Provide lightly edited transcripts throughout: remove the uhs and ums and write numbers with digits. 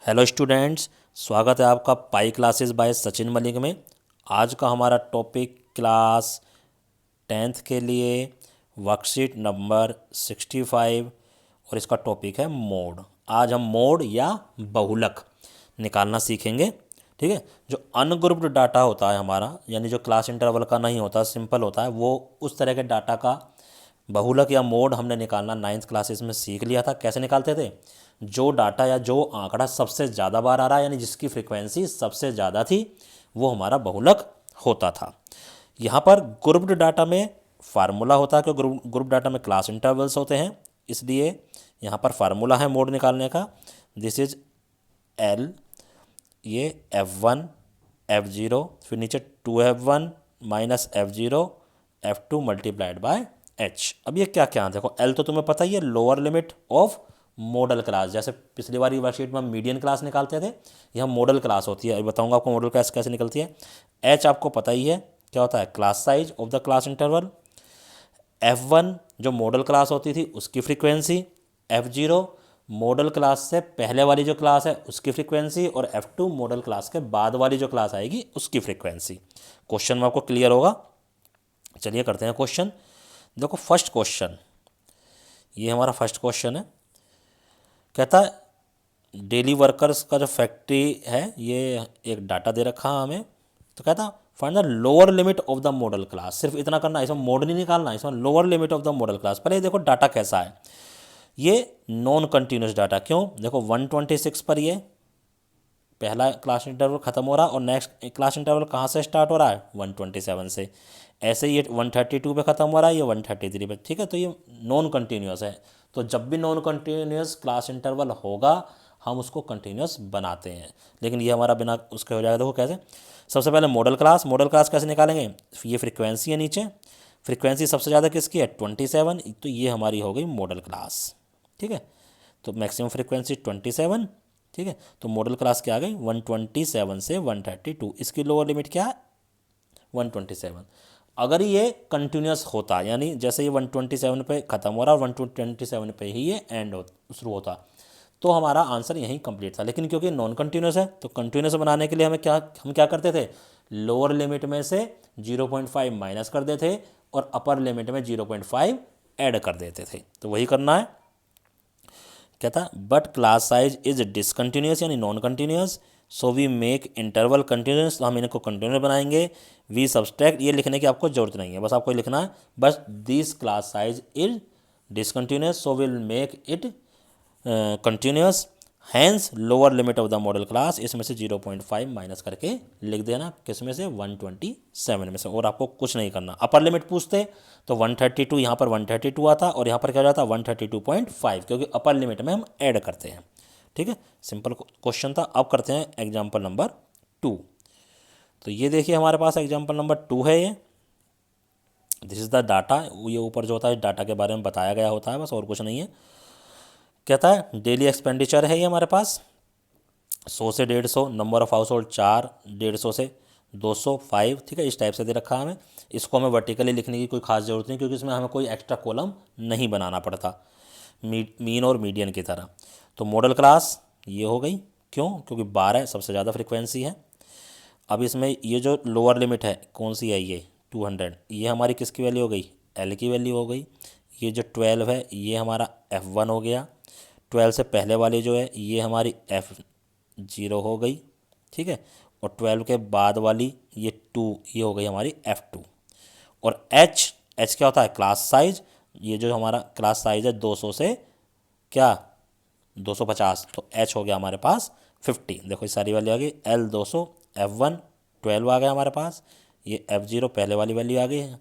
Hello students, स्वागत है आपका pi classes bye Sachin Malik में। आज का हमारा टॉपिक क्लास 10th के लिए वर्कशीट नंबर 65 और इसका टॉपिक है मोड। आज हम मोड या बहुलक निकालना सीखेंगे। ठीक है, जो अनग्रुप्ड डाटा होता है हमारा, यानी जो क्लास इंटरवल का नहीं होता, सिंपल होता है, वो उस तरह के डाटा का बहुलक या मोड हमने निकालना 9th क्लासेस में सीख लिया था। कैसे निकालते थे? जो डाटा या जो आंकड़ा सबसे ज़्यादा बार आ रहा है, यानी जिसकी फ्रीक्वेंसी सबसे ज़्यादा थी, वो हमारा बहुलक होता था। यहाँ पर ग्रुप्ड डाटा में फार्मूला होता है, क्योंकि ग्रुप डाटा में क्लास इंटरवल्स होते हैं, इसलिए यहाँ पर फार्मूला है मोड निकालने का। दिस इज एल, ये F1 F0, फिर नीचे 2F1 minus F0 F2 multiplied by H। अब ये क्या क्या है? देखो, L तो तुम्हें पता ही है, lower limit of model class. जैसे पिछली बार वर्कशीट में हम मीडियन क्लास निकालते थे, यह मॉडल क्लास होती है। बताऊंगा आपको मॉडल क्लास कैसे निकलती है। H आपको पता ही है क्या होता है, class size of the class interval. F1 जो मॉडल क्लास होती थी उसकी फ्रीक्वेंसी, F0 मॉडल क्लास से पहले वाली जो क्लास है उसकी फ्रीक्वेंसी, और F2 मॉडल क्लास के बाद वाली जो क्लास आएगी उसकी फ्रीक्वेंसी। क्वेश्चन में आपको क्लियर होगा। चलिए करते हैं क्वेश्चन। देखो फर्स्ट क्वेश्चन, ये हमारा फर्स्ट क्वेश्चन है। कहता है डेली वर्कर्स का जो फैक्ट्री है, ये एक डाटा दे रखा है हमें। तो कहता find the lower limit of the modal class. सिर्फ इतना करना है, इसमें मोड नहीं निकालना, इसमें lower limit of the modal class. पहले देखो डाटा कैसा है, ये नॉन कंटिन्यूस डाटा। क्यों? देखो 126 पर ये पहला क्लास इंटरवल खत्म हो रहा है, और नेक्स्ट क्लास इंटरवल कहाँ से स्टार्ट हो रहा है? 127 से। ऐसे ही ये 132 पे ख़त्म हो रहा है, ये 133 पे। ठीक है, तो ये नॉन कंटिन्यूस है। तो जब भी नॉन कंटिन्यूस क्लास इंटरवल होगा, हम उसको कंटिन्यूस बनाते हैं। लेकिन ये हमारा बिना उसके हो जाएगा। देखो कैसे, सबसे पहले मॉडल क्लास। मॉडल क्लास कैसे निकालेंगे? ये फ्रीक्वेंसी है नीचे, फ्रीक्वेंसी सबसे ज़्यादा किसकी है? 27। तो ये हमारी हो गई मॉडल क्लास। ठीक है, तो मैक्सिमम फ्रीक्वेंसी 27। ठीक है, तो मॉडल क्लास क्या आ गई? 127 से 132। इसकी लोअर लिमिट क्या है? 127। अगर ये कंटिन्यूस होता, यानी जैसे ये 127 पे ख़त्म हो रहा है और 127 पे ही ये एंड हो शुरू होता, तो हमारा आंसर यहीं कंप्लीट था। लेकिन क्योंकि नॉन कंटिन्यूस है, तो कंटिन्यूस बनाने के लिए हम क्या करते थे? लोअर लिमिट में से 0.5 माइनस कर देते थे और अपर लिमिट में 0.5 ऐड कर देते थे। तो वही करना है। कहता but class size is discontinuous, यानी non continuous, so we make interval continuous. तो हम इनको कंटिन्यूस बनाएंगे। वी सब्सट्रैक्ट, ये लिखने की आपको जरूरत नहीं है, बस आपको लिखना है बस this class size is discontinuous, so will make it continuous, hence lower limit of the modal class. इसमें से 0.5 माइनस करके लिख देना, किस में से? 127 में से। और आपको कुछ नहीं करना। अपर लिमिट पूछते तो 132, यहाँ पर 132 आता, और यहाँ पर क्या हो जाता? 132.5, क्योंकि अपर लिमिट में हम ऐड करते हैं। ठीक है, सिंपल क्वेश्चन था। अब करते हैं एग्जाम्पल नंबर 2। तो ये देखिए हमारे पास एग्जाम्पल नंबर 2 है। ये दिस इज़ द डाटा। ये ऊपर जो होता है डाटा के बारे में बताया गया होता है, बस और कुछ नहीं है। कहता है डेली एक्सपेंडिचर है ये हमारे पास 100 से 150, नंबर ऑफ हाउस होल्ड 4, 150 से 200, 5। ठीक है, इस टाइप से दे रखा है हमें। इसको हमें वर्टिकली लिखने की कोई खास ज़रूरत नहीं, क्योंकि इसमें हमें कोई एक्स्ट्रा कॉलम नहीं बनाना पड़ता, मीन और मीडियन की तरह। तो मॉडल क्लास ये हो गई। क्यों? क्योंकि 12 सबसे ज़्यादा फ्रिक्वेंसी है। अब इसमें ये जो लोअर लिमिट है कौन सी है? ये 200। ये हमारी किसकी वैल्यू हो गई? एल की वैल्यू हो गई। ये जो 12 है ये हमारा F1 हो गया। 12 से पहले वाली जो है ये हमारी F0 हो गई। ठीक है, और 12 के बाद वाली ये 2, ये हो गई हमारी F2। और H क्या होता है? Class size. ये जो हमारा क्लास साइज है 200 से क्या 250, तो H हो गया हमारे पास 50। देखो ये सारी वैल्यू आ गई। L 200, F1 12 आ गया हमारे पास, ये F0 पहले वाली वैल्यू आ गई है,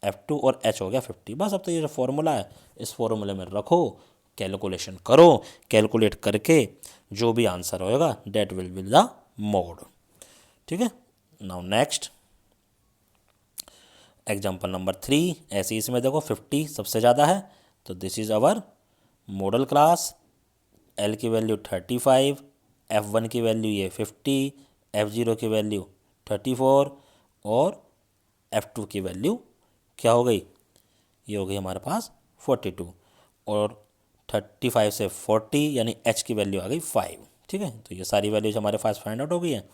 F2 और H हो गया 50। बस अब तो ये जो फॉर्मूला है इस फॉर्मूले में रखो, कैलकुलेशन करो, कैलकुलेट करके जो भी आंसर होएगा that will be the mode. ठीक है, नाउ नेक्स्ट एग्जाम्पल नंबर 3। ऐसे इसमें देखो 50 सबसे ज़्यादा है, तो this is our modal class. L की वैल्यू 35, F1 की वैल्यू ये 50, F0 की वैल्यू 34, और F2 की वैल्यू क्या हो गई? ये हो गई हमारे पास 42, और 35 से 40, यानी H की वैल्यू आ गई 5। ठीक है, तो ये सारी वैल्यूज हमारे पास फाइंड आउट हो गई है।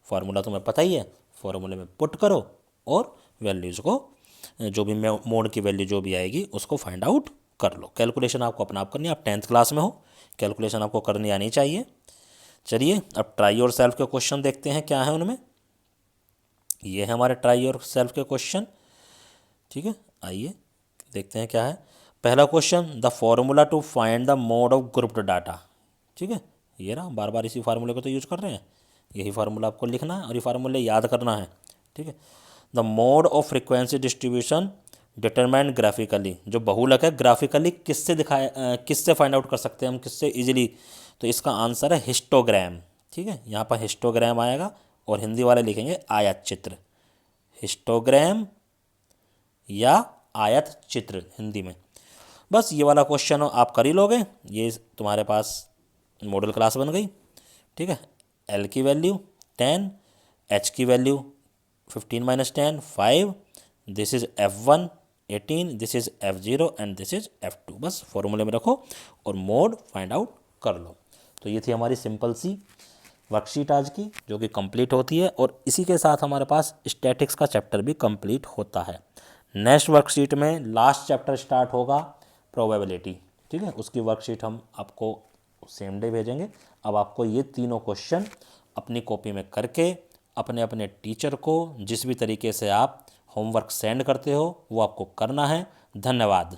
फार्मूला तुम्हें पता ही है, फार्मूले में पुट करो और वैल्यूज़ को, जो भी मोड की वैल्यू जो भी आएगी उसको फाइंड आउट कर लो। कैलकुलेशन आपको अपना आप करनी है, आप 10th क्लास में हो, कैलकुलेशन आपको करनी आनी चाहिए। चलिए अब ट्राई योर सेल्फ के क्वेश्चन देखते हैं क्या है उनमें। ये है हमारे ट्राई योर सेल्फ के क्वेश्चन। ठीक है, आइए देखते हैं क्या है। पहला question, the formula to find the mode of grouped data. ठीक है, ये रहा, बार बार इसी फार्मूले को तो यूज कर रहे हैं, यही फार्मूला आपको लिखना है और ये फार्मूले याद करना है। ठीक है, the mode of frequency distribution determined graphically, जो बहुलक है ग्राफिकली किससे दिखाया, किससे फाइंड आउट कर सकते हैं हम, किससे इजीली, तो इसका आंसर है हिस्टोग्राम। ठीक है, यहाँ पर हिस्टोग्राम आएगा और हिंदी वाले लिखेंगे आयत चित्र, हिस्टोग्राम या आयत चित्र हिंदी में। बस ये वाला क्वेश्चन आप कर ही लोगे, ये तुम्हारे पास मॉडल क्लास बन गई। ठीक है, एल की वैल्यू 10, एच की value 15 - 10 5, this is F1 18, this is F0 and this is F2। बस फॉर्मूले में रखो और मोड फाइंड आउट कर लो। तो ये थी हमारी सिंपल सी वर्कशीट आज की, जो कि कंप्लीट होती है और इसी के साथ हमारे पास स्टैटिक्स का चैप्टर भी कंप्लीट होता है। नेक्स्ट वर्कशीट में लास्ट चैप्टर स्टार्ट होगा, प्रोबेबिलिटी। ठीक है, उसकी वर्कशीट हम आपको सेम डे भेजेंगे। अब आपको ये तीनों क्वेश्चन अपनी कॉपी में करके अपने अपने टीचर को जिस भी तरीके से आप होमवर्क सेंड करते हो वो आपको करना है। धन्यवाद।